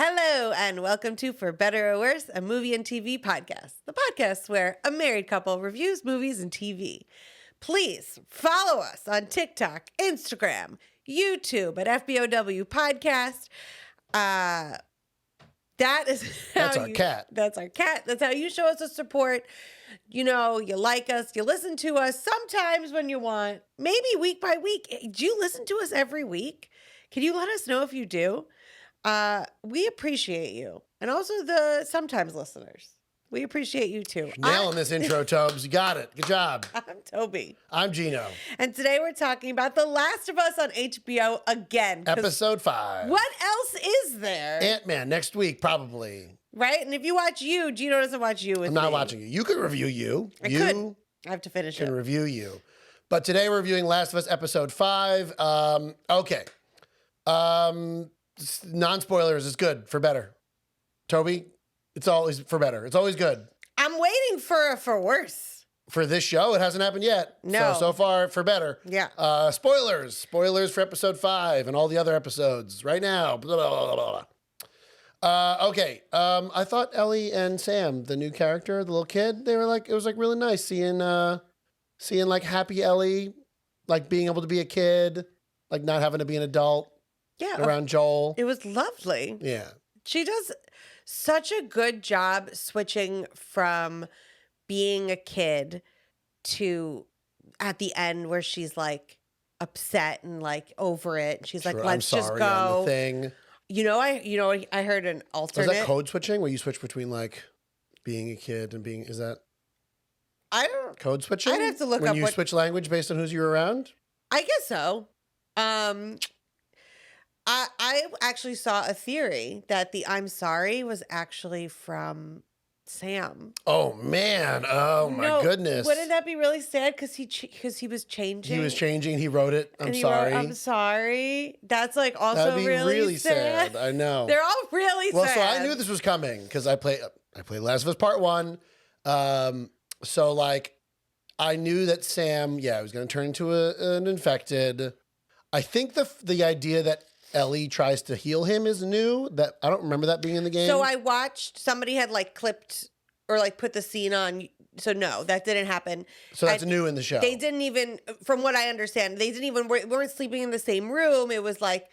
Hello, and welcome to For Better or Worse, a movie and TV podcast, the podcast where a married couple reviews movies and TV. Please follow us on TikTok, Instagram, YouTube at FBOW Podcast. That is how That's our cat. That's our cat. That's how you show us the support. You know, you like us, you listen to us sometimes when you want, maybe week by week. Do you listen to us every week? Can you let us know if you do? We appreciate you. And also the sometimes listeners. We appreciate you too. Nailing this intro, Tobes. You got it. Good job. I'm Toby. I'm Gino. And today we're talking about The Last of Us on HBO again. Episode 5. What else is there? Ant-Man next week, probably. Right? And if you watch you, Gino doesn't watch you with I'm not me. watching you. You could review you. I You could. I have to finish can it. review you. But today we're reviewing Last of Us Episode 5. Okay. Non-spoilers is good for better. Toby, it's always for better. It's always good. I'm waiting for worse. For this show, it hasn't happened yet. No. So far, for better. Yeah. Spoilers. Spoilers for Episode 5 and all the other episodes right now. Blah, blah, blah, blah. Okay. I thought Ellie and Sam, the new character, the little kid, they were like, it was like really nice seeing like happy Ellie, like being able to be a kid, like not having to be an adult Yeah. around Joel. It was lovely. Yeah. She does such a good job switching from being a kid to at the end where she's like upset and like over it. She's like, Sure, let's I'm just sorry go. on the thing. I heard an Was alternate. that code switching where you switch between like being a kid and being, is that I don't. code switching? I'd have to look when up you what- switch language based on who's you're around? I guess so. I actually saw a theory that the "I'm sorry" was actually from Sam. Oh man! Oh my No, goodness! Wouldn't that be really sad? Because he was changing. He was changing. He wrote it. I'm and he sorry. wrote, I'm sorry. That's like also That'd be really sad. I know. They're all really Well, sad. so I knew this was coming because I played Last of Us Part 1. So like I knew that Sam, was going to turn into an infected. I think the idea that Ellie tries to heal him is new. That I don't remember that being in the game. So I watched, somebody had like clipped or like put the scene on. So no, that didn't happen. So that's And new in the show. They didn't even, from what I understand, they didn't even, weren't sleeping in the same room. It was like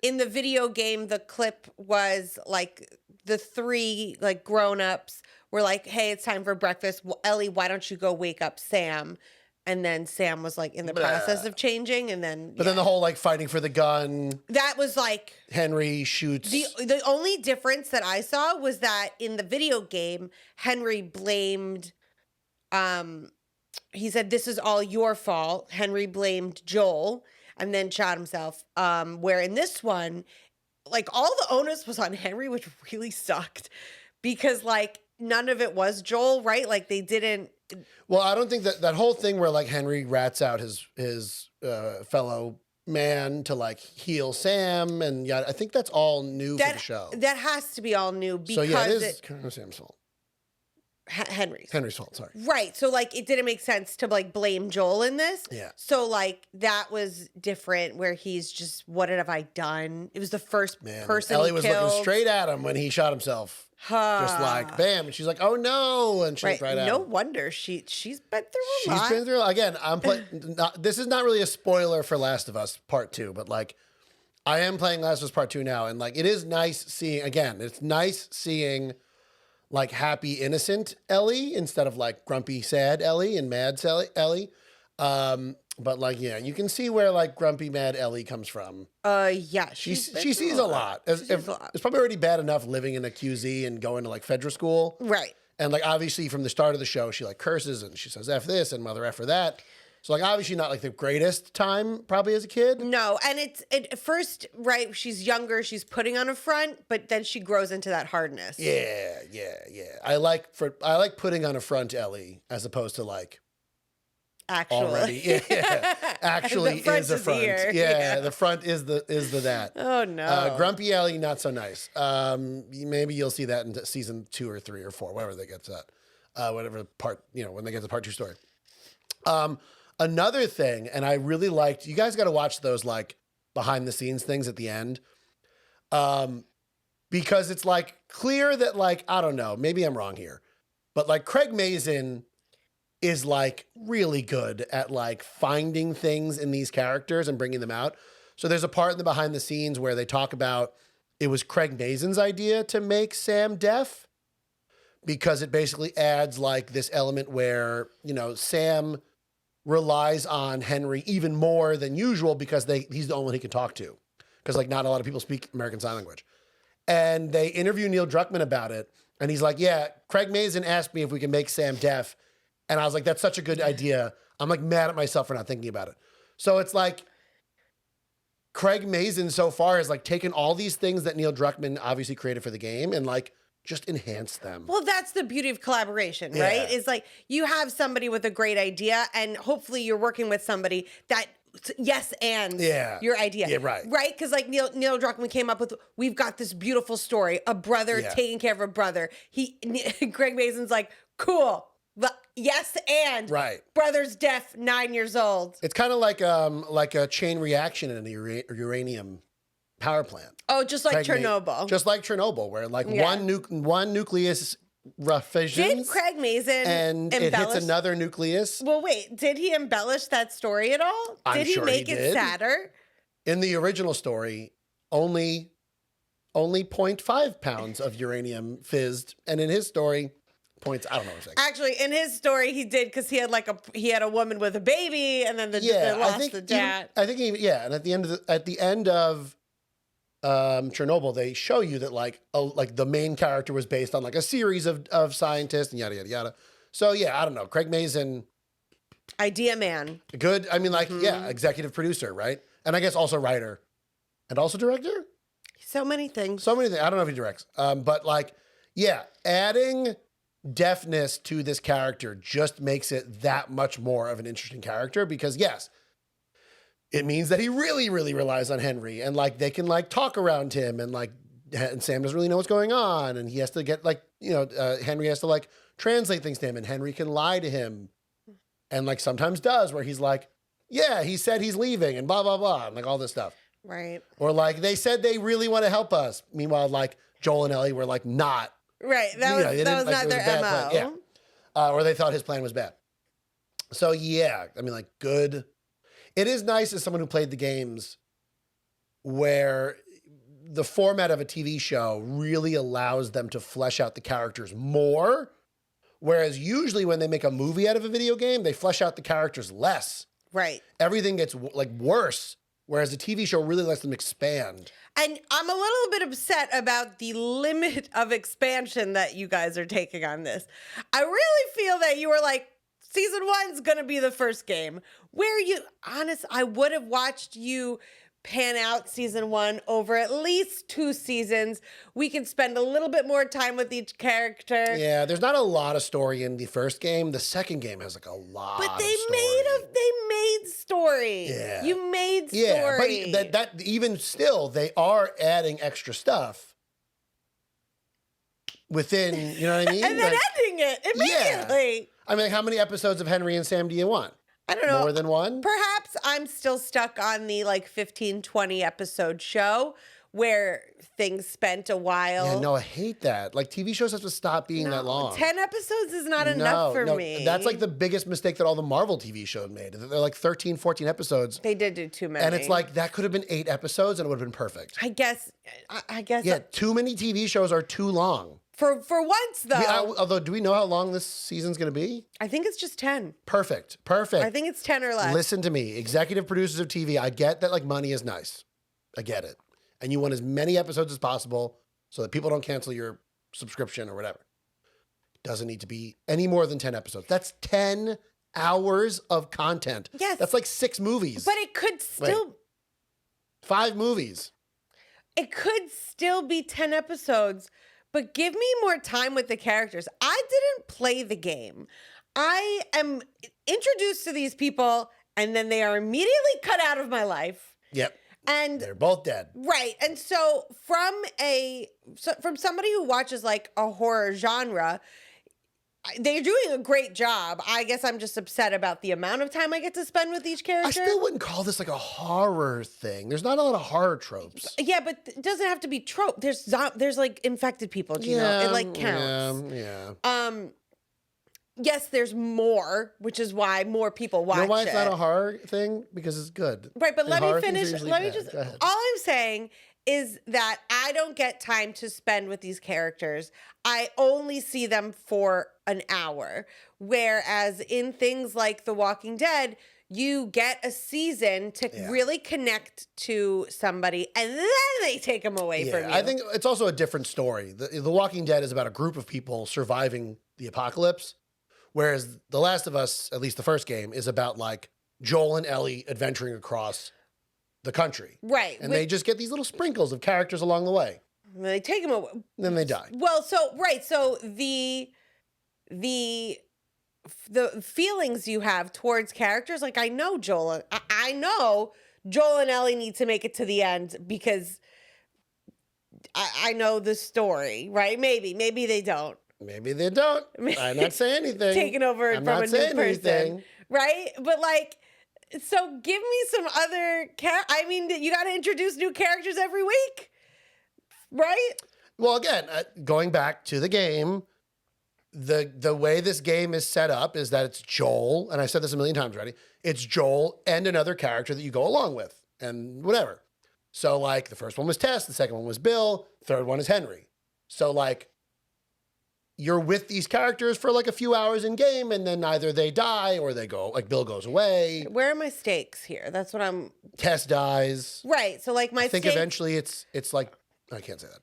in the video game, the clip was like the three like grown-ups were like, hey, it's time for breakfast. Well, Ellie, why don't you go wake up Sam? And then Sam was like in the process of changing. And then, But then the whole like fighting for the gun. that was like, Henry shoots. the only difference that I saw was that in the video game, Henry blamed, he said, this is all your fault. Henry blamed Joel and then shot himself. Where in this one, like all the onus was on Henry, which really sucked because like none of it was Joel, right? Like they didn't. Well, I don't think that whole thing where like Henry rats out his fellow man to like heal Sam and I think that's all new for the show. That has to be all new because So yeah, it is kind of Sam's fault. Henry's. Henry's fault, sorry. Right. So like it didn't make sense to like blame Joel in this. Yeah. So like that was different where he's just, what have I done? It was the first Man, person Ellie he was killed. looking straight at him when he shot himself. Just like bam, and she's like, "Oh no!" And she's right at No him. wonder she's been through a lot. She's been through again. I'm playing. This is not really a spoiler for Last of Us Part 2, but like, I am playing Last of Us Part 2 now, and like, it is nice seeing again. It's nice seeing like happy, innocent Ellie instead of like grumpy, sad Ellie and mad Ellie. But like, yeah, you can see where like grumpy, mad Ellie comes from. Yeah. She she's been sees through a lot. It's probably already bad enough living in a QZ and going to like Fedra school. Right. And like obviously from the start of the show, she like curses and she says F this and mother F for that. So like obviously not like the greatest time probably as a kid. No, and at first, right, she's younger, she's putting on a front, but then she grows into that hardness. Yeah. I like putting on a front Ellie as opposed to like Actually. already. Yeah. Actually The front is a is front. here. Yeah, the front is the that. Oh no. Grumpy Ellie, not so nice. Maybe you'll see that in season 2 or 3 or 4, whatever they get to that. Whatever part, when they get to part 2 story. Another thing, and I really liked, you guys got to watch those like behind the scenes things at the end. because it's like clear that like, I don't know, maybe I'm wrong here, but like Craig Mazin is like really good at like finding things in these characters and bringing them out. So there's a part in the behind the scenes where they talk about it was Craig Mazin's idea to make Sam deaf because it basically adds like this element where, you know, Sam relies on Henry even more than usual because he's the only one he can talk to. Because like not a lot of people speak American Sign Language. And they interview Neil Druckmann about it. And he's like, yeah, Craig Mazin asked me if we can make Sam deaf. And I was like, that's such a good idea. I'm like mad at myself for not thinking about it. So it's like Craig Mazin so far has like taken all these things that Neil Druckmann obviously created for the game and like just enhanced them. Well, that's the beauty of collaboration, right? Is like you have somebody with a great idea and hopefully you're working with somebody that yes and your idea. Yeah, right. Right? Because like Neil Druckmann came up with, we've got this beautiful story, a brother taking care of a brother. Craig Mazin's like, cool. But yes, and brother's deaf, 9 years old. It's kind of like a chain reaction in a uranium power plant. Oh, just like Chernobyl. Just like Chernobyl, where like one nucleus fissions. Did Craig Mazin and it hits another nucleus? Well, wait, did he embellish that story at all? I'm sure he make it sadder? In the original story, only 0.5 pounds of uranium fizzed, and in his story, points. I don't know what I'm saying. Actually, in his story, he did because he had a woman with a baby, and then they lost the dad. And at the end of Chernobyl, they show you that like the main character was based on like a series of scientists and yada yada yada. So yeah, I don't know. Craig Mazin, idea man, good. I mean, like executive producer, right? And I guess also writer and also director. So many things. I don't know if he directs, but like adding deafness to this character just makes it that much more of an interesting character because yes, it means that he really, really relies on Henry and like they can like talk around him and like and Sam doesn't really know what's going on and he has to get like, Henry has to like translate things to him and Henry can lie to him and like sometimes does where he's like, yeah, he said he's leaving and blah, blah, blah, and like all this stuff. Right. Or like they said they really want to help us. Meanwhile, like Joel and Ellie were like not. Right. That was not their MO. Yeah. Or they thought his plan was bad. So yeah, I mean like good. It is nice as someone who played the games where the format of a TV show really allows them to flesh out the characters more. Whereas usually when they make a movie out of a video game, they flesh out the characters less. Right. Everything gets like worse. Whereas the TV show really lets them expand. And I'm a little bit upset about the limit of expansion that you guys are taking on this. I really feel that you were like, season 1's going to be the first game. I would have watched you pan out season 1 over at least 2 seasons. We can spend a little bit more time with each character. Yeah, there's not a lot of story in the first game. The second game has like a lot but of story. They made story. Yeah. You made story. Yeah, but that even still, they are adding extra stuff within, you know what I mean? And then ending it immediately. Yeah. I mean, how many episodes of Henry and Sam do you want? I don't know. More than one? Perhaps I'm still stuck on the like 15, 20 episode show where things spent a while. Yeah, no, I hate that. Like TV shows have to stop being that long. 10 episodes is not enough for me. That's like the biggest mistake that all the Marvel TV shows made. They're like 13, 14 episodes. They did do too many. And it's like, that could have been 8 episodes and it would have been perfect. I guess. Yeah, too many TV shows are too long. For once, though. Although, do we know how long this season's going to be? I think it's just 10. Perfect. I think it's 10 or less. Listen to me. Executive producers of TV, I get that like money is nice. I get it. And you want as many episodes as possible so that people don't cancel your subscription or whatever. Doesn't need to be any more than 10 episodes. That's 10 hours of content. Yes. That's like 6 movies. But it could still... Wait. 5 movies. It could still be 10 episodes, but give me more time with the characters. I didn't play the game. I am introduced to these people, and then they are immediately cut out of my life. Yep. And they're both dead. Right. And so from somebody who watches like a horror genre, they're doing a great job. I guess I'm just upset about the amount of time I get to spend with each I character. still wouldn't call this like a horror thing. There's not a lot of horror tropes. Yeah, but it doesn't have to be trope. There's like infected people, Gino. It like counts. Yeah. Yes, there's more, which is why more people watch You know why it. it's not a horror thing? Because it's good. Right, but And let me horror things are finish. usually Let me bad. just. Go ahead. All I'm saying is that I don't get time to spend with these characters. I only see them for an hour. Whereas in things like The Walking Dead, you get a season to really connect to somebody, and then they take them away from you. I think it's also a different story. The Walking Dead is about a group of people surviving the apocalypse, whereas The Last of Us, at least the first game, is about like Joel and Ellie adventuring across the country. Right. And they just get these little sprinkles of characters along the way. They take them away. And then they die. Well, so the feelings you have towards characters, like I know Joel and Ellie need to make it to the end because I know the story, right? Maybe they don't. Maybe they don't. I'm not saying anything. Taking over I'm from not a new saying person, anything. right? But like, so give me some other I mean, you got to introduce new characters every week, right? Well, again, going back to the game, the way this game is set up is that it's Joel, and I said this a million times already. It's Joel and another character that you go along with, and whatever. So, like, the first one was Tess, the second one was Bill, third one is Henry. So, like, you're with these characters for like a few hours in game, and then either they die or they go, like, Bill goes away. Where are my stakes here? That's what I'm. Tess dies. Right. So, like, my I think stakes. eventually it's like, I can't say that.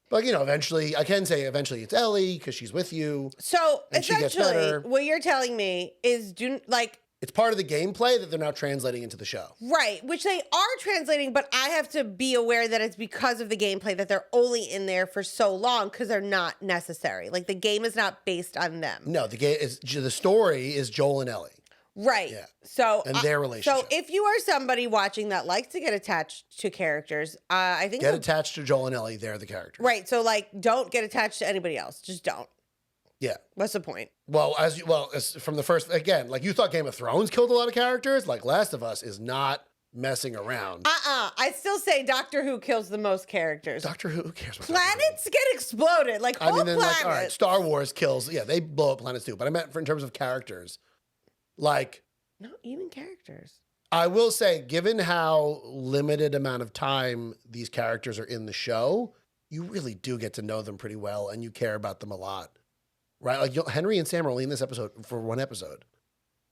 But, you know, eventually, I can say eventually it's Ellie because she's with you. So and she gets essentially, better. what you're telling me is It's part of the gameplay that they're now translating into the show. right, which they are translating, but I have to be aware that it's because of the gameplay that they're only in there for so long because they're not necessary. Like the game is not based on them. No, the story is Joel and Ellie. Right. Yeah. So And their relationship. So if you are somebody watching that likes to get attached to characters, I think Get attached to Joel and Ellie. They're the characters. right. So like, don't get attached to anybody else. Just don't. Yeah. What's the point? Well, as from the first, again, like you thought Game of Thrones killed a lot of characters. Like Last of Us is not messing around. I still say Doctor Who kills the most characters. Doctor Who cares about Doctor Who? Planets get exploded. Like whole then planets. like, all right, Star Wars kills. Yeah, they blow up planets too. But I meant in terms of characters. Like, No, even characters. I will say, given how limited amount of time these characters are in the show, you really do get to know them pretty well, and you care about them a lot, right? Like Henry and Sam are only in this episode for one episode,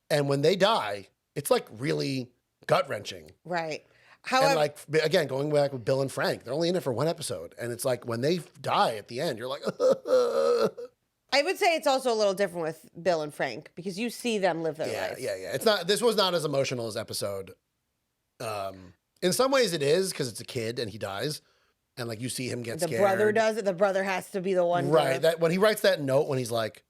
and when they die, it's like really gut wrenching. Right. And However, like again, going back with Bill and Frank, they're only in it for one episode, and it's like when they die at the end, you're like, I would say it's also a little different with Bill and Frank because you see them live their life. yeah. It's not. This was not as emotional as episode. In some ways, it is because it's a kid and he dies, and like you see him get The scared. brother does it. The brother has to be the one. Right. To- That when he writes that note when he's like,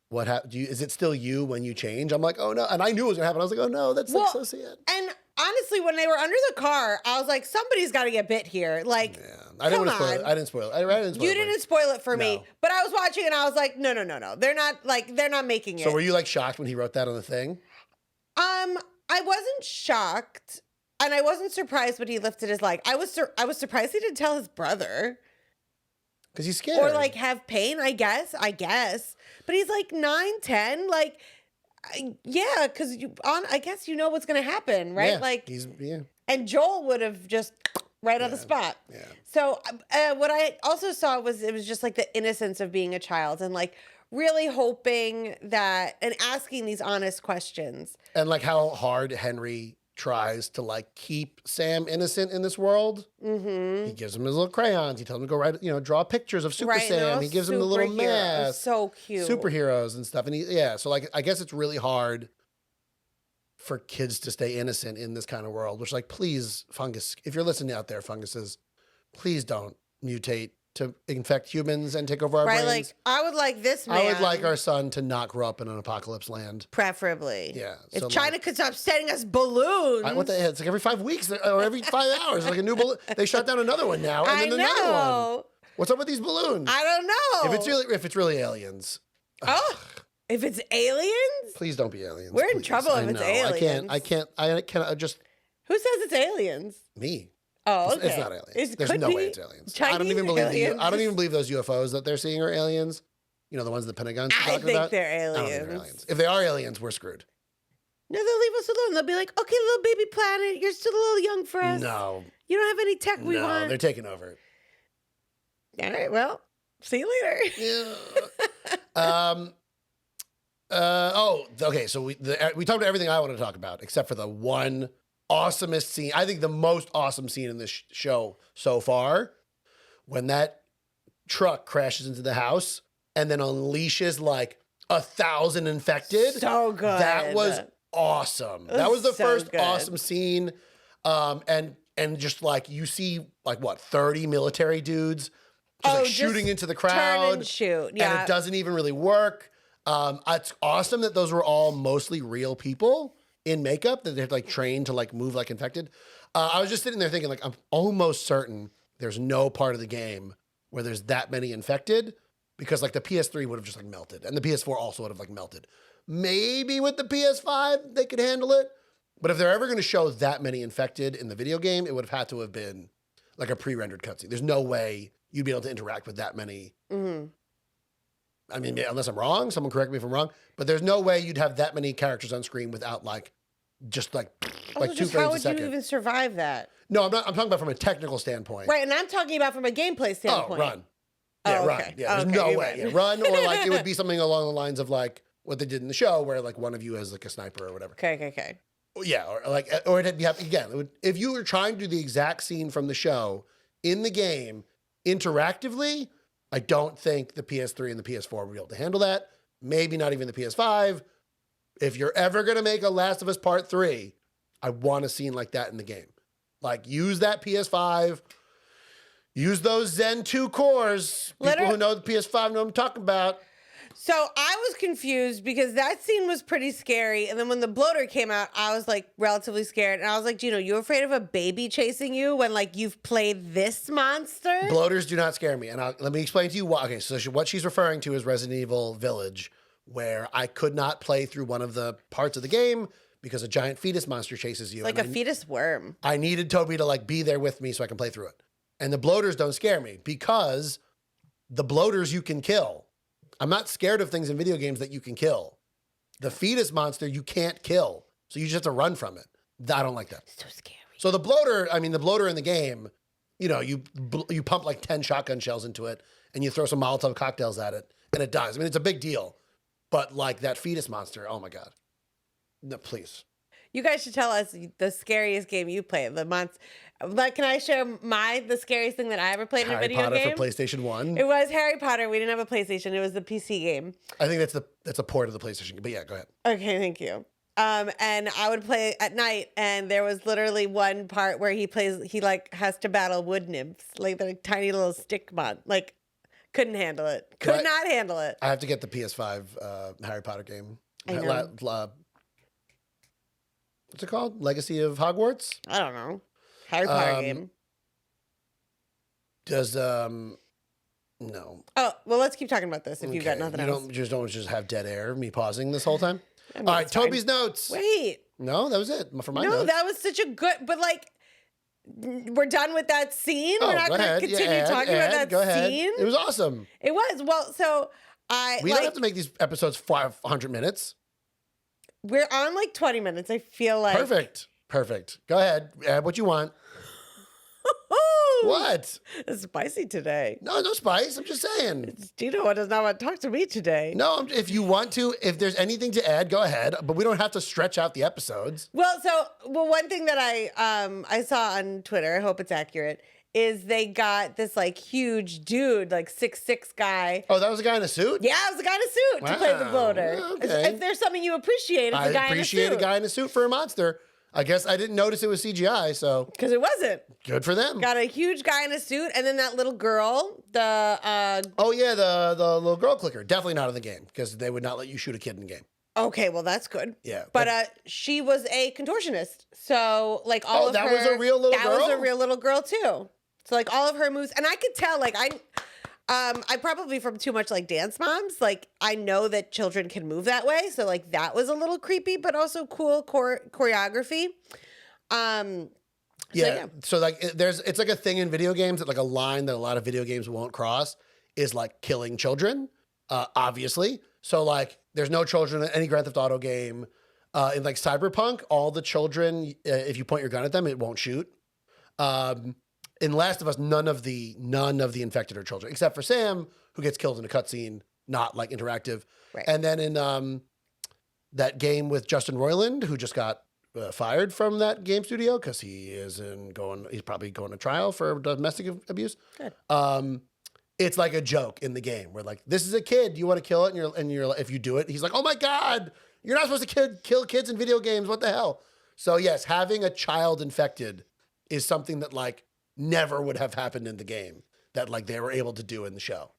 "What happened? Is it still you when you change?" I'm like, "Oh no!" And I knew it was gonna happen. I was like, "Oh no, that's like so sad." And honestly, when they were under the car, I was like, somebody's got to get bit here. Like, Yeah, I didn't want to spoil it. on. I didn't spoil it. I didn't spoil you it. didn't spoil it for me, No. but I was watching and I was like, no. They're not making it. So were you like shocked when he wrote that on the thing? I wasn't shocked, and I wasn't surprised when he lifted his leg. I was surprised he didn't tell his brother. Because he's scared. Or like have pain, I guess. But he's like 9, 10, like yeah, because I guess you know what's gonna happen, right? Yeah, like yeah. and Joel would have just right on the spot. Yeah. So what I also saw was it was just like the innocence of being a child and like really hoping that and asking these honest questions. And like how hard Henry tries to like keep Sam innocent in this world. Mm-hmm. He gives him his little crayons. He tells him to go draw pictures of Super Right, and they're Sam. all He gives him the little superheroes. mask. So cute. Superheroes and stuff. And so like I guess it's really hard for kids to stay innocent in this kind of world, which like please, Fungus, if you're listening out there, funguses, please don't mutate to infect humans and take over our Right, brains. like I would like this man. I would like our son to not grow up in an apocalypse land. preferably. Yeah. If so, China like, could stop sending us balloons. what the hell? It's like every 5 weeks or every 5 hours, like a new balloon. They shut down another one now, and I then another one. know. What's up with these balloons? I don't know. If it's really aliens, Oh, If it's aliens? Please don't be aliens. We're in please. trouble if I it's know. aliens. I can't just Who says it's aliens? me. Oh, It's, okay. it's not aliens. It There's could no be way it's aliens. Chinese I don't even believe aliens. I don't even believe those UFOs that they're seeing are aliens. You know, the ones the Pentagon's I talking think about. they're I don't think aliens. they're aliens. If they are aliens, we're screwed. No, they'll leave us alone. They'll be like, okay, little baby planet, you're still a little young for us. No, You don't have any tech we no, want. they're taking over. All right, well, see you later. Yeah. Okay. So we talked about everything I want to talk about, except for the one awesomest scene. I think the most awesome scene in this show so far, when that truck crashes into the house and then unleashes like 1,000 infected. So good. That was awesome. That was the so first good. awesome scene. And just like you see like what 30 military dudes just like shooting into the Turn crowd. and shoot. Yeah. And it doesn't even really work. It's awesome that those were all mostly real people in makeup that they're like trained to like move like infected. I was just sitting there thinking like I'm almost certain there's no part of the game where there's that many infected because like the PS3 would have just like melted and the PS4 also would have like melted. Maybe with the PS5 they could handle it, but if they're ever going to show that many infected in the video game, it would have had to have been like a pre-rendered cutscene. There's no way you'd be able to interact with that many. Mm-hmm. I mean, unless I'm wrong, someone correct me if I'm wrong, but there's no way you'd have that many characters on screen without like, just like, like 2 just frames how a would second. you even survive that? No, I'm not. I'm talking about from a technical standpoint. Right, and I'm talking about from a gameplay Oh, standpoint. run. Yeah, Oh, run. okay. Yeah, there's Okay, no you way. win. Yeah, run, or like it would be something along the lines of like what they did in the show, where like one of you has like a sniper or whatever. Okay. Yeah, or like, or it'd be again. It would, if you were trying to do the exact scene from the show in the game interactively, I don't think the PS3 and the PS4 would be able to handle that. Maybe not even the PS5. If you're ever gonna make a Last of Us Part 3, I want a scene like that in the game. Like use that PS5. Use those Zen 2 cores. People who know the PS5 know what I'm talking about. So I was confused because that scene was pretty scary. And then when the bloater came out, I was like relatively scared. And I was like, Gino, you afraid of a baby chasing you when like you've played this monster? Bloaters do not scare me. And let me explain to you why. Okay, so what she's referring to is Resident Evil Village, where I could not play through one of the parts of the game because a giant fetus monster chases you. Like a fetus worm. I needed Toby to like be there with me so I can play through it. And the bloaters don't scare me because the bloaters you can kill. I'm not scared of things in video games that you can kill. The fetus monster you can't kill. So you just have to run from it. I don't like that. So scary. So the bloater in the game, you know, you pump like 10 shotgun shells into it and you throw some Molotov cocktails at it and it dies. I mean, it's a big deal. But like that fetus monster, oh my God. No, please. You guys should tell us the scariest game you played. But can I share the scariest thing that I ever played in a Harry video Potter game? for PlayStation 1. It was Harry Potter. We didn't have a PlayStation. It was the PC game. I think that's a port of the PlayStation. But yeah, go ahead. Okay, thank you. And I would play at night, and there was literally one part where he like has to battle wood nymphs, like the tiny little stick mon. Like, couldn't handle it. Could not handle it. I have to get the PS5 Harry Potter game. I know. What's it called? Legacy of Hogwarts? I don't know. Harry Potter game. Does no. Oh, well, let's keep talking about this if you've got nothing you else. Don't just have dead air, me pausing this whole time. I mean, All right, it's fine. Toby's notes. Wait. No, that was it for my No, notes. that was such a good, but like, we're done with that scene. Oh, We're not go going to ahead. continue Yeah, talking about that go ahead. scene. It was awesome. It was. Well, so We don't have to make these episodes 500 minutes. we're on like 20 minutes. I feel like. Perfect. Go ahead. Add what you want. What? It's spicy today. No Spice. I'm just saying. Gino does not want to talk to me today. No, if you want to, if there's anything to add, go ahead. But we don't have to stretch out the episodes. Well, one thing that I saw on Twitter, I hope it's accurate, is they got this like huge dude, like 6'6" guy. Oh, that was a guy in a suit? Yeah, it was a guy in a suit to play the Wow. bloater. Okay. If there's something you appreciate, it's I a guy in a suit. appreciate a guy in a suit for a monster. I guess I didn't notice it was CGI, so Because it wasn't. good for them. Got a huge guy in a suit, and then that little girl, the Oh yeah, the little girl clicker. Definitely not in the game because they would not let you shoot a kid in the game. okay, well that's good. Yeah, But she was a contortionist, so like all of that her, was a real little that was girl? a real little girl too. So like all of her moves, and I could tell, like I probably from too much like Dance Moms. Like I know that children can move that way, so like that was a little creepy, but also cool choreography. Yeah. So like it's like a thing in video games that like a line that a lot of video games won't cross is like killing children, obviously. So like there's no children in any Grand Theft Auto game. In like Cyberpunk, all the children, if you point your gun at them, it won't shoot. In Last of Us, none of the infected are children, except for Sam, who gets killed in a cutscene, not like interactive. Right. And then in that game with Justin Roiland, who just got fired from that game studio because he's probably going to trial for domestic abuse. Good. It's like a joke in the game where like, this is a kid, you want to kill it, and you're if you do it, he's like, oh my God, you're not supposed to kill kids in video games. What the hell? So yes, having a child infected is something that like never would have happened in the game that like they were able to do in the show.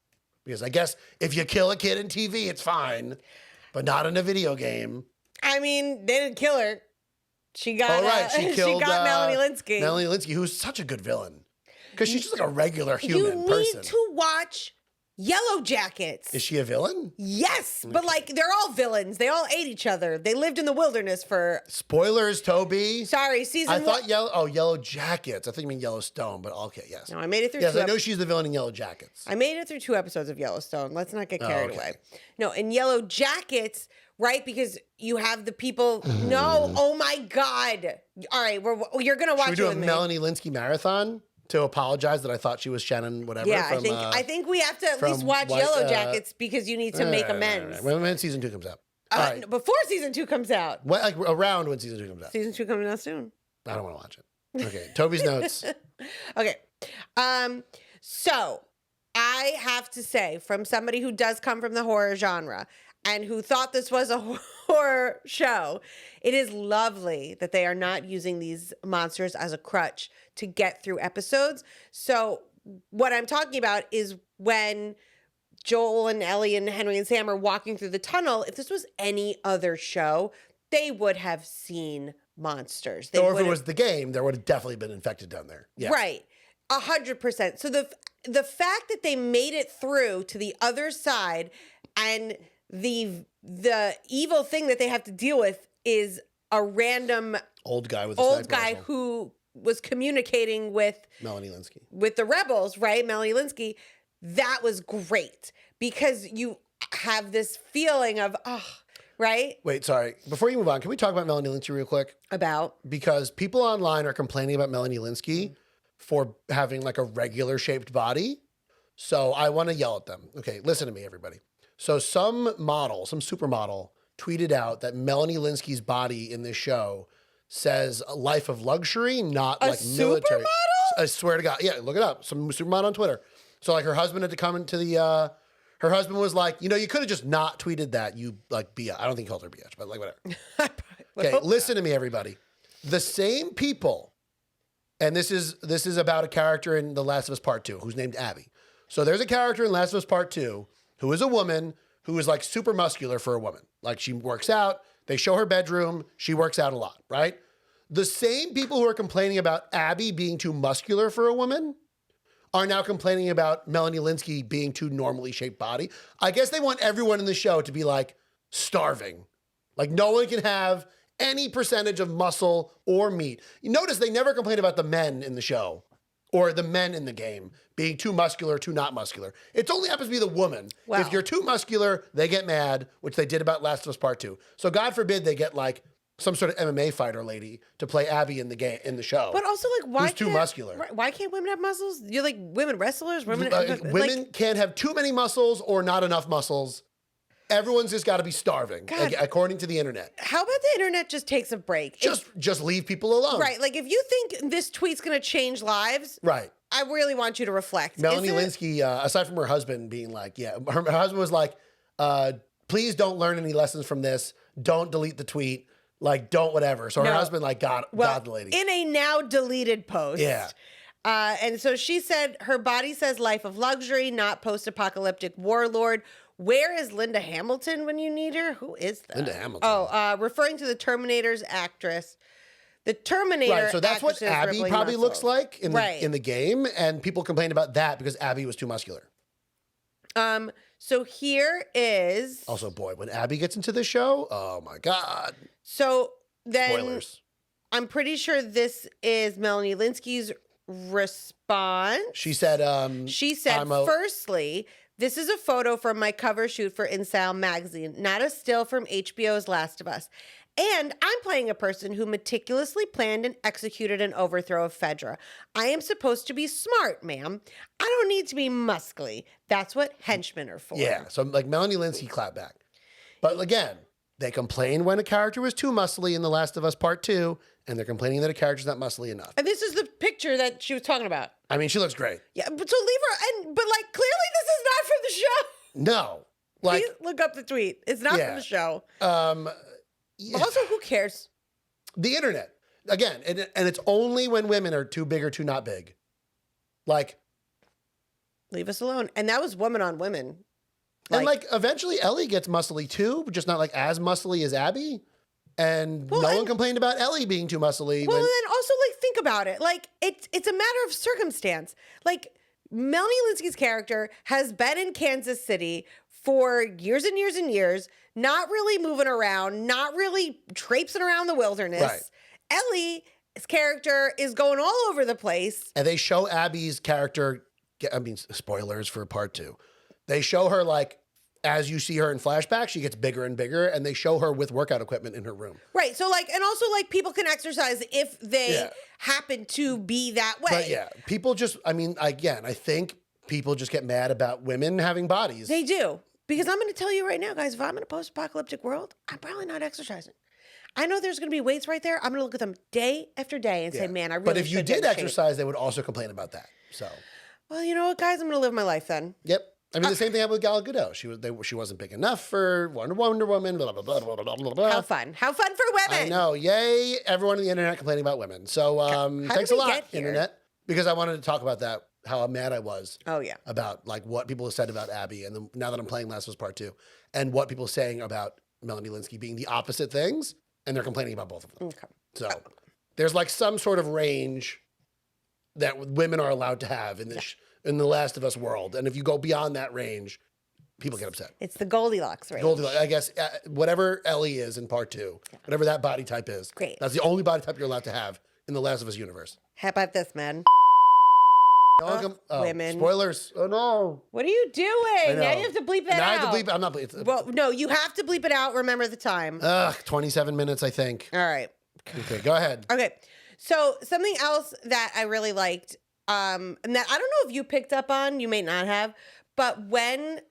Because I guess if you kill a kid in TV, it's fine, but not in a video game. I mean, they didn't kill her. She got She killed Melanie Lynskey. Melanie Lynskey, who's such a good villain. Because she's just like a regular human person. You need to watch Yellow Jackets. Is she a villain? Yes, but like they're all villains. They all ate each other. They lived in the wilderness for. Spoilers, Toby. Sorry, season. I thought Yellow Jackets. I think you mean Yellowstone, but okay, yes. No, I made it through. Yes, I know she's the villain in Yellow Jackets. I made it through 2 episodes of Yellowstone. Let's not get carried okay. away. No, in Yellow Jackets, right? Because you have the people. No, oh my God! All right, you're gonna watch. Should we do a Melanie Lynskey marathon? To apologize that I thought she was Shannon whatever. Yeah, from, I think we have to at least watch Yellow Jackets because you need to make amends. Right. When season 2 comes out. All right. Before season 2 comes out. Like around when season 2 comes out. Season 2 coming out soon. I don't want to watch it. Okay, Toby's notes. Okay. So I have to say, from somebody who does come from the horror genre and who thought this was a horror show, it is lovely that they are not using these monsters as a crutch to get through episodes. So what I'm talking about is when Joel and Ellie and Henry and Sam are walking through the tunnel, if this was any other show, they would have seen monsters. Or if it was the game, there would have definitely been infected down there. Yeah. Right. 100%. So the fact that they made it through to the other side and the evil thing that they have to deal with is a random old guy who was communicating with Melanie Lynskey, with the rebels, right? Melanie Lynskey. That was great because you have this feeling of, right? Wait, sorry. Before you move on, can we talk about Melanie Lynskey real quick? Because people online are complaining about Melanie Lynskey for having like a regular shaped body. So I want to yell at them. Okay, listen to me, everybody. So some supermodel tweeted out that Melanie Lynskey's body in this show says a life of luxury, not like military. Supermodel? I swear to God. Yeah, look it up. Some supermodel on Twitter. So like her husband had to come into the, her husband was like, you could have just not tweeted that. You like I don't think he called her bitch, but like whatever. Okay, listen to me, everybody. The same people, and this is about a character in The Last of Us Part 2 who's named Abby. So there's a character in Last of Us Part 2 who is a woman who is like super muscular for a woman. Like she works out. They show her bedroom. She works out a lot, right? The same people who are complaining about Abby being too muscular for a woman are now complaining about Melanie Lynskey being too normally shaped body. I guess they want everyone in the show to be like starving. Like no one can have any percentage of muscle or meat. You notice they never complain about the men in the show or the men in the game being too muscular, too not muscular. It only happens to be the woman. Wow. If you're too muscular, they get mad, which they did about Last of Us Part 2. So God forbid they get like some sort of MMA fighter lady to play Abby in the show. But also, like, why who's too muscular? Why can't women have muscles? You're like women wrestlers. Women can't have too many muscles or not enough muscles. Everyone's just got to be starving, according to the internet. How about the internet just takes a break? Just leave people alone. Right. Like, if you think this tweet's going to change lives, right? I really want you to reflect. Melanie Lynskey, aside from her husband being like, her husband was like, please don't learn any lessons from this. Don't delete the tweet. Like, don't whatever. So her husband like got the lady. In a now deleted post. Yeah. And so she said her body says life of luxury, not post-apocalyptic warlord. Where is Linda Hamilton when you need her? Who is that? Linda Hamilton. Oh, referring to the Terminator's actress. The Terminator. Right, so that's what Abby probably looks like in the game, and people complained about that because Abby was too muscular. So here is Also, boy, when Abby gets into the show, oh my God. so then Spoilers. I'm pretty sure this is Melanie Linsky's response. She said, She said, I'm a- firstly, this is a photo from my cover shoot for InStyle magazine, not a still from HBO's Last of Us. And I'm playing a person who meticulously planned and executed an overthrow of Fedra. I am supposed to be smart, ma'am. I don't need to be muscly. That's what henchmen are for. Yeah, so like Melanie Linsky clapped back. But again, they complained when a character was too muscly in The Last of Us Part 2, and they're complaining that a character's not muscly enough. And this is the picture that she was talking about. I mean, she looks great. Yeah, but so leave her. But like, clearly, this is not from the show. No. Like, Please look up the tweet. It's not Yeah. from the show. yeah. Also, who cares? The internet. Again, and it's only when women are too big or too not big. Like, Leave us alone. And that was woman on women. and like eventually Ellie gets muscly too, but just not like as muscly as Abby. And Well, no and- one complained about Ellie being too muscly. Well, when, and then also like think about it. Like it's a matter of circumstance. Like Melanie Linsky's character has been in Kansas City for years and years and years, not really moving around, not really traipsing around the wilderness. Right. Ellie's character is going all over the place. and they show Abby's character, I mean, spoilers for Part 2. They show her like, as you see her in flashback, she gets bigger and bigger, and they show her with workout equipment in her room. Right. So like, and also like people can exercise if they Yeah. happen to be that way. But yeah, people just, I mean, again, I think people just get mad about women having bodies. They do. Because I'm going to tell you right now, guys, if I'm in a post-apocalyptic world, I'm probably not exercising. I know there's going to be weights right there. I'm going to look at them day after day and say, Yeah. man, I really But if you should get did in shape." exercise, they would also complain about that. So, Well, you know what, guys? I'm going to live my life then. yep. I mean, the same thing happened with Gal Gadot. She wasn't big enough for Wonder Woman. Blah blah blah blah blah blah blah. How fun. How fun for women. I know. Yay! Everyone on the internet complaining about women. So how thanks did a we lot, get here? internet, because I wanted to talk about that. How mad I was Oh, yeah. about like what people have said about Abby, and then now that I'm playing Last of Us Part 2, and what people are saying about Melanie Linsky being the opposite things, and they're complaining about both of them. Okay. So there's like some sort of range that women are allowed to have in this in the Last of Us world, and if you go beyond that range, people get upset. It's the Goldilocks range. Goldilocks, I guess, whatever Ellie is in Part 2, whatever that body type is, Great. that's the only body type you're allowed to have in the Last of Us universe. How about this, man? Women. Spoilers. Oh no. What are you I doing? Now know. you have to bleep that Now I out. have to bleep. I'm not bleeping. Well, no, you have to bleep it out. Remember the time. 27 minutes, I think. All right. Okay, go ahead. Okay. So something else that I really liked, and that I don't know if you picked up on, you may not have, but when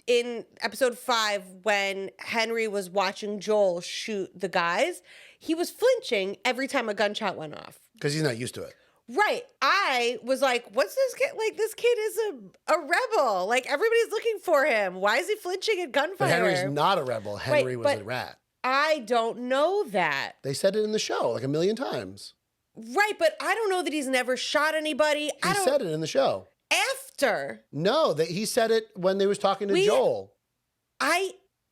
in episode 5, when Henry was watching Joel shoot the guys, he was flinching every time a gunshot went off. Because he's not used to it. Right. I was like, what's this kid? Like, this kid is a rebel. Like, everybody's looking for him. Why is he flinching at gunfire? But Henry's not a rebel. Henry was but- a rat. I don't know that. They said it in the show like a million times. Right, but I don't know that he's never shot anybody. He said it in the show. After No, he said it when they was talking to Joel.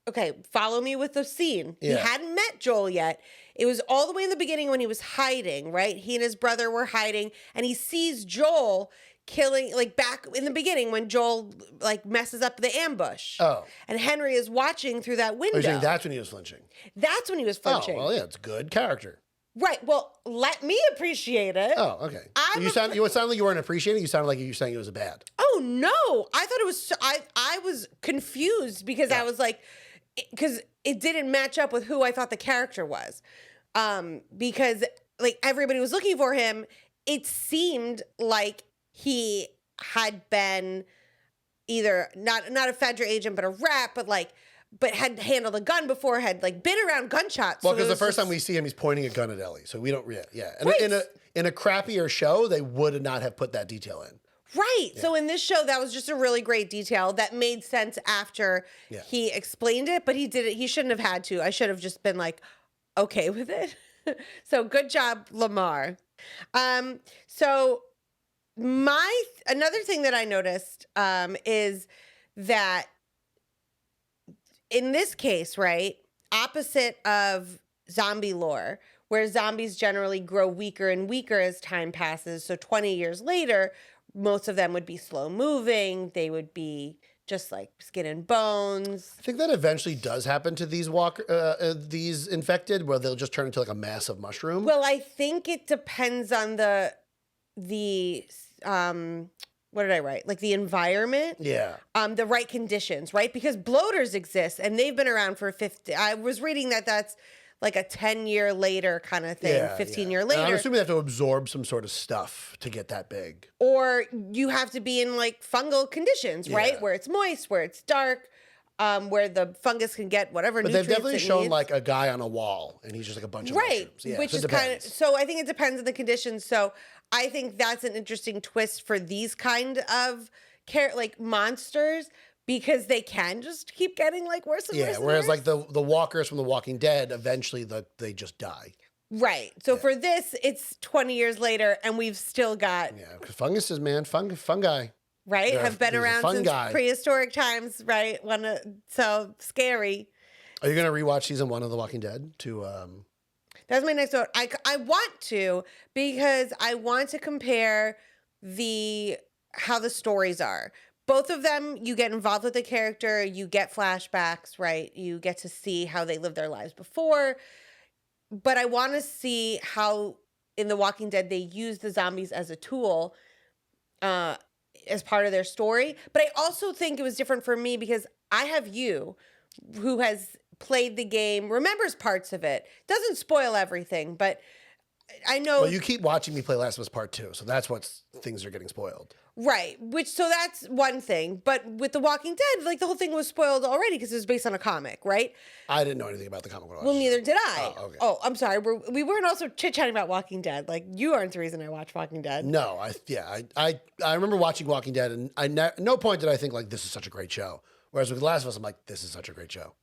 okay, follow me with the scene. He Yeah. hadn't met Joel yet. It was all the way in the beginning when he was hiding, right? He and his brother were hiding, and he sees Joel killing, like back in the beginning when Joel like messes up the ambush. Oh. And Henry is watching through that window. You're saying that's when he was flinching. That's when he was flinching. Oh, well, yeah, it's good character. Right. Well, let me appreciate it. Oh, okay. I'm You a- sounded like you weren't appreciating it. You sounded like you were saying it was bad. Oh no! I thought it was. I was confused because I was like, because it didn't match up with who I thought the character was. Because like everybody was looking for him, it seemed like he had been either not a Fedra agent, but a rat, but had handled a gun before, had like been around gunshots. Well, so because it the was first time just- we see him, he's pointing a gun at Ellie. So we don't, yeah. And Right. in a crappier show, they would not have put that detail in. Right. So in this show, that was just a really great detail that made sense after Yeah. he explained it, but he did it. He shouldn't have had to. I should have just been like, okay with it. So good job, Lamar. So another thing that I noticed is that in this case, right, opposite of zombie lore, where zombies generally grow weaker and weaker as time passes. So 20 years later, most of them would be slow moving. They would be just like skin and bones. I think that eventually does happen to these infected, where they'll just turn into like a massive mushroom. Well, I think it depends on the what did I write? Like the environment. Yeah. The right conditions, right? Because bloaters exist and they've been around for 50. I was reading that that's like a 10-year later kind of thing, 15-year And later. I'm assuming they have to absorb some sort of stuff to get that big. Or you have to be in like fungal conditions, right? Yeah. Where it's moist, where it's dark, where the fungus can get whatever But they've nutrients definitely it shown needs. like a guy on a wall, and he's just like a bunch of Right, mushrooms. Yeah, which so it is kind of, depends. so I think it depends on the conditions. So I think that's an interesting twist for these kind of like monsters, because they can just keep getting like worse and worse. Yeah, and whereas worse. like the walkers from The Walking Dead, eventually they just die. Right. So for this, it's 20 years later, and we've still got Yeah, because funguses, man, fungi. right They're- have been these are around since fungi. prehistoric times. Right. So scary. Are you gonna rewatch season 1 of The Walking Dead to? That's my next note. I want to, because I want to compare how the stories are. Both of them, you get involved with the character, you get flashbacks, right? You get to see how they lived their lives before. But I want to see how in The Walking Dead they use the zombies as a tool as part of their story. But I also think it was different for me because I have you, who has played the game, remembers parts of it, doesn't spoil everything, but I know. Well, you keep watching me play Last of Us Part 2, so that's what things are getting spoiled. Right. So that's one thing. But with The Walking Dead, like the whole thing was spoiled already because it was based on a comic, right? I didn't know anything about the comic. Well, neither did I. Oh, okay. Oh, I'm sorry. We weren't also chit-chatting about Walking Dead. Like, you aren't the reason I watch Walking Dead. No, I remember watching Walking Dead, and no point did I think like this is such a great show. Whereas with The Last of Us, I'm like, this is such a great show.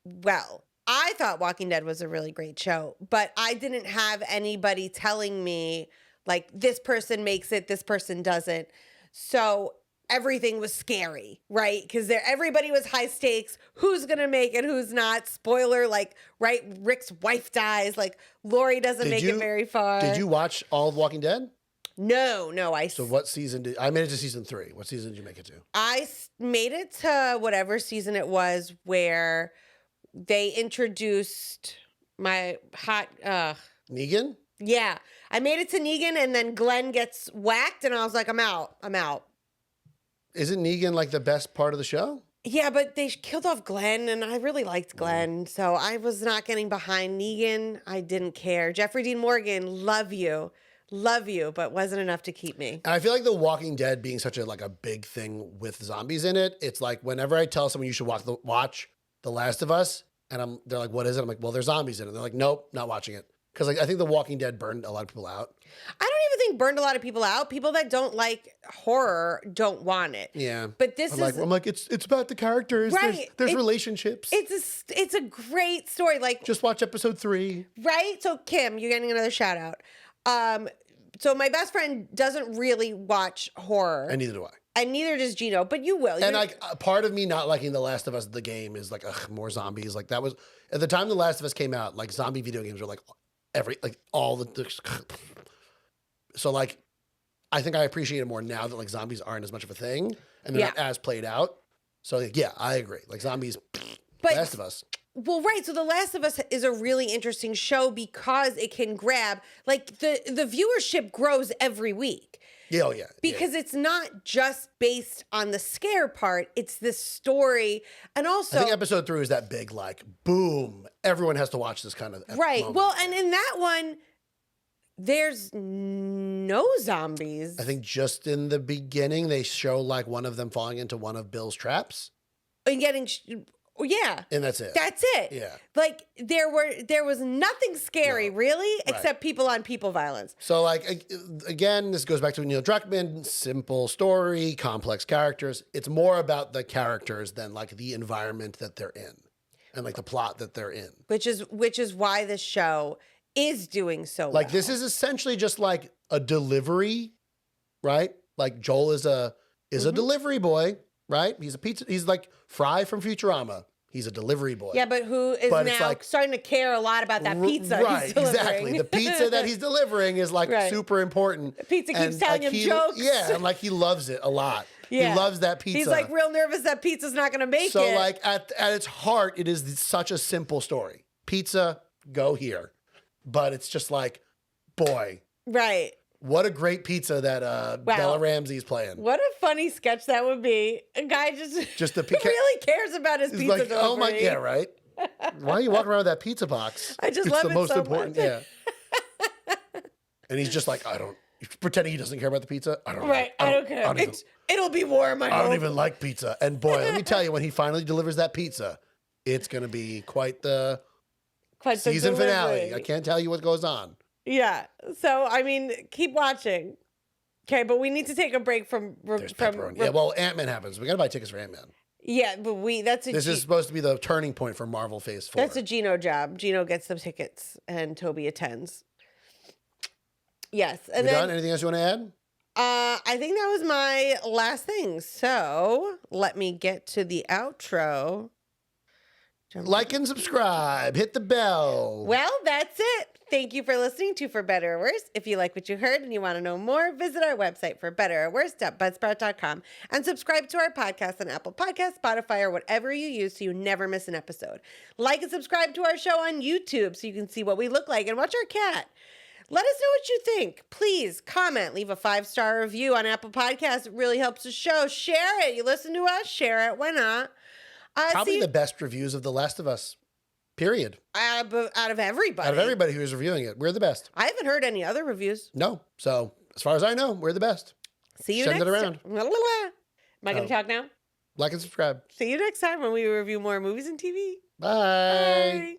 Well, I thought Walking Dead was a really great show, but I didn't have anybody telling me, like, this person makes it, this person doesn't. So everything was scary, right? Because everybody was high stakes. Who's going to make it? Who's not? Spoiler, like, right? Rick's wife dies. Like, Lori doesn't make it very far. Did you watch all of Walking Dead? No. So what season I made it to season 3. What season did you make it to? I made it to whatever season it was where they introduced my hot, Negan? yeah. I made it to Negan, and then Glenn gets whacked, and I was like, I'm out. Isn't Negan like the best part of the show? Yeah, but they killed off Glenn, and I really liked Glenn, so I was not getting behind Negan. I didn't care. Jeffrey Dean Morgan, love you, but wasn't enough to keep me. And I feel like The Walking Dead being such a big thing with zombies in it, it's like whenever I tell someone you should watch The Last of Us, and they're like, what is it? I'm like, well, there's zombies in it. They're like, nope, not watching it. Because I think The Walking Dead burned a lot of people out. I don't even think burned a lot of people out. People that don't like horror don't want it. Yeah. But this I'm like, it's about the characters. Right. There's relationships. It's a great story. Like, Just watch episode 3. right? So Kim, you're getting another shout out. So my best friend doesn't really watch horror. And neither do I. And neither does Gino, but you will. And like part of me not liking The Last of Us, the game, is like, ugh, more zombies. Like that was at the time The Last of Us came out. Like zombie video games were like all the. So like, I think I appreciate it more now that like zombies aren't as much of a thing and they're not as played out. So like, yeah, I agree. Like zombies, But- Last of Us. Well, right. So The Last of Us is a really interesting show because it can grab, like, the viewership grows every week. Yeah, oh yeah. Because it's not just based on the scare part, it's this story. And also, I think episode 3 was that big, like, boom, everyone has to watch this kind of right. moment. Well, and in that one, there's no zombies. I think just in the beginning, they show like one of them falling into one of Bill's traps. And getting, yeah. And that's it. That's it. Yeah. Like there was nothing scary really, except people on people violence. So like, again, this goes back to Neil Druckmann, simple story, complex characters. It's more about the characters than like the environment that they're in and like the plot that they're in. Which is why the show is doing so Like well. this is essentially just like a delivery, right? Like Joel is a delivery boy, right? He's like Fry from Futurama. He's a delivery boy. Yeah, but who is But it's now like- starting to care a lot about that pizza Right, he's delivering. exactly. The pizza that he's delivering is like Right. super important. The pizza keeps And, telling like, him jokes. Yeah, and like he loves it a lot. Yeah. He loves that pizza. He's like real nervous that pizza's not going to make so it. like at its heart, it is such a simple story. Pizza, go here. But it's just like, boy, right. what a great pizza that Bella Ramsey's playing. What a funny sketch that would be. A guy just the really cares about his He's pizza like, delivery. oh my, yeah, right. Why are you walking around with that pizza box? I just it's love the it most so important. much. Yeah. And he's just like, pretending he doesn't care about the pizza. I don't. Right. I don't care. It'll be warm. I don't hope. even like pizza. And boy, let me tell you, when he finally delivers that pizza, it's gonna be quite the season finale. I can't tell you what goes on. Yeah. So I mean, keep watching. Okay, but we need to take a break from Yeah, well, Ant-Man happens. We gotta buy tickets for Ant-Man. Yeah, but this is supposed to be the turning point for Marvel Phase 4. That's a Gino job. Gino gets the tickets and Toby attends. Yes. And we then done? Anything else you want to add? I think that was my last thing. So let me get to the outro. Like and subscribe. Hit the bell. Well, that's it. Thank you for listening to For Better or Worse. If you like what you heard and you want to know more, visit our website for betterorworse.buzzsprout.com and subscribe to our podcast on Apple Podcasts, Spotify, or whatever you use so you never miss an episode. Like and subscribe to our show on YouTube so you can see what we look like and watch our cat. Let us know what you think. Please comment, leave a 5-star review on Apple Podcasts. It really helps the show. Share it. You listen to us, share it. Why not? Probably the best reviews of The Last of Us. Period. Out of everybody. Out of everybody who's reviewing it, we're the best. I haven't heard any other reviews. No. So, as far as I know, we're the best. See you Send next it around. time. Am I going to talk now? Like and subscribe. See you next time when we review more movies and TV. Bye. Bye.